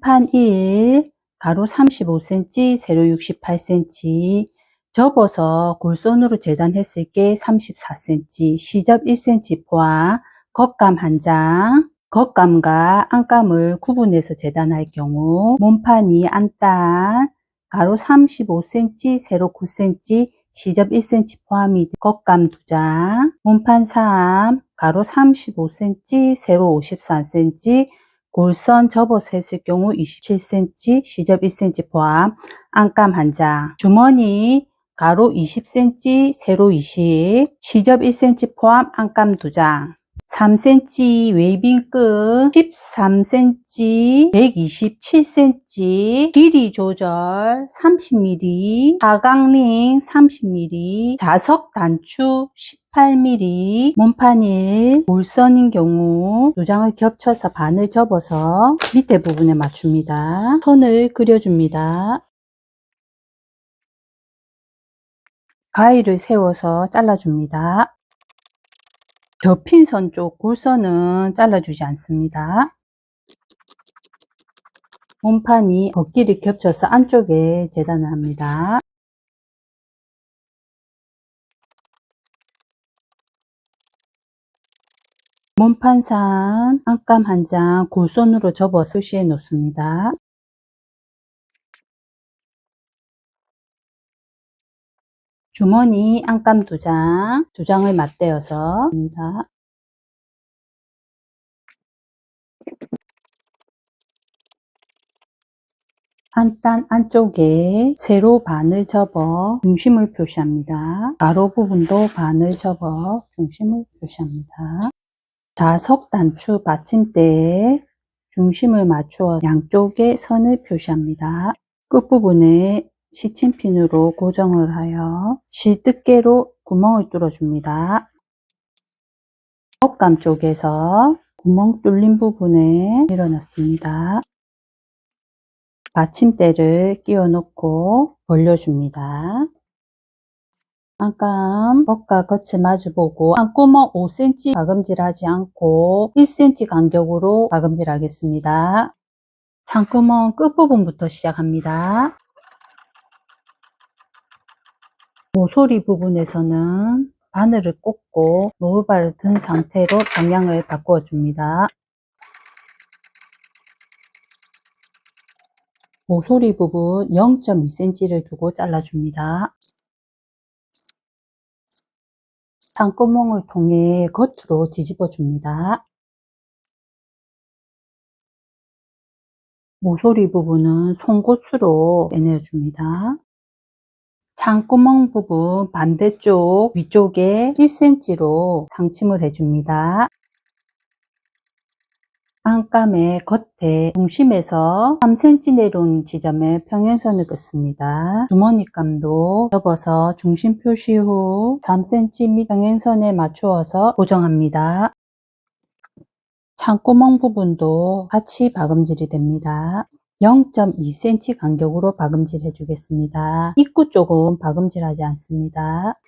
몸판 1, 가로 35cm, 세로 68cm, 접어서 골선으로 재단했을 게 34cm, 시접 1cm 포함, 겉감 1장, 겉감과 안감을 구분해서 재단할 경우 몸판이 안단, 가로 35cm, 세로 9cm, 시접 1cm 포함이 겉감 2장, 몸판 3, 가로 35cm, 세로 54cm, 골선 접어서 했을 경우 27cm, 시접 1cm 포함, 안감 1장, 주머니 가로 20cm, 세로 20, 시접 1cm 포함, 안감 2장, 3cm 웨이빙 끝 13cm, 127cm, 길이 조절 30mm, 사각링 30mm, 자석 단추 18mm, 몸판 1, 골선인 경우 2장을 겹쳐서 반을 접어서 밑에 부분에 맞춥니다. 선을 그려줍니다. 가위를 세워서 잘라줍니다. 겹힌 선 쪽 골선은 잘라주지 않습니다. 몸판이 겉길이 겹쳐서 안쪽에 재단을 합니다. 몸판 3, 안감 1장 골선으로 접어서 표시해 놓습니다. 주머니 안감 2장, 2장을 맞대어서 합니다. 안단 안쪽에 세로 반을 접어 중심을 표시합니다. 가로 부분도 반을 접어 중심을 표시합니다. 자석 단추 받침대에 중심을 맞추어 양쪽에 선을 표시합니다. 끝부분에 시침핀으로 고정을 하여 실뜨개로 구멍을 뚫어줍니다. 겉감 쪽에서 구멍 뚫린 부분에 밀어넣습니다. 받침대를 끼워 넣고 벌려줍니다. 안감 겉과 겉을 마주보고 안구멍 5cm 가금질하지 않고 1cm 간격으로 가금질 하겠습니다. 창구멍 끝부분부터 시작합니다. 모서리 부분에서는 바늘을 꽂고 노루발을 든 상태로 방향을 바꾸어 줍니다. 모서리 부분 0.2cm를 두고 잘라줍니다. 창구멍을 통해 겉으로 뒤집어 줍니다. 모서리 부분은 송곳으로 빼내줍니다. 창구멍 부분 반대쪽 위쪽에 1cm로 상침을 해줍니다. 안감의 겉에 중심에서 3cm 내려온 지점에 평행선을 긋습니다. 주머니감도 접어서 중심 표시 후 3cm 평행선에 맞추어서 고정합니다. 창구멍 부분도 같이 박음질이 됩니다. 0.2cm 간격으로 박음질 해주겠습니다. 입구 쪽은 박음질 하지 않습니다.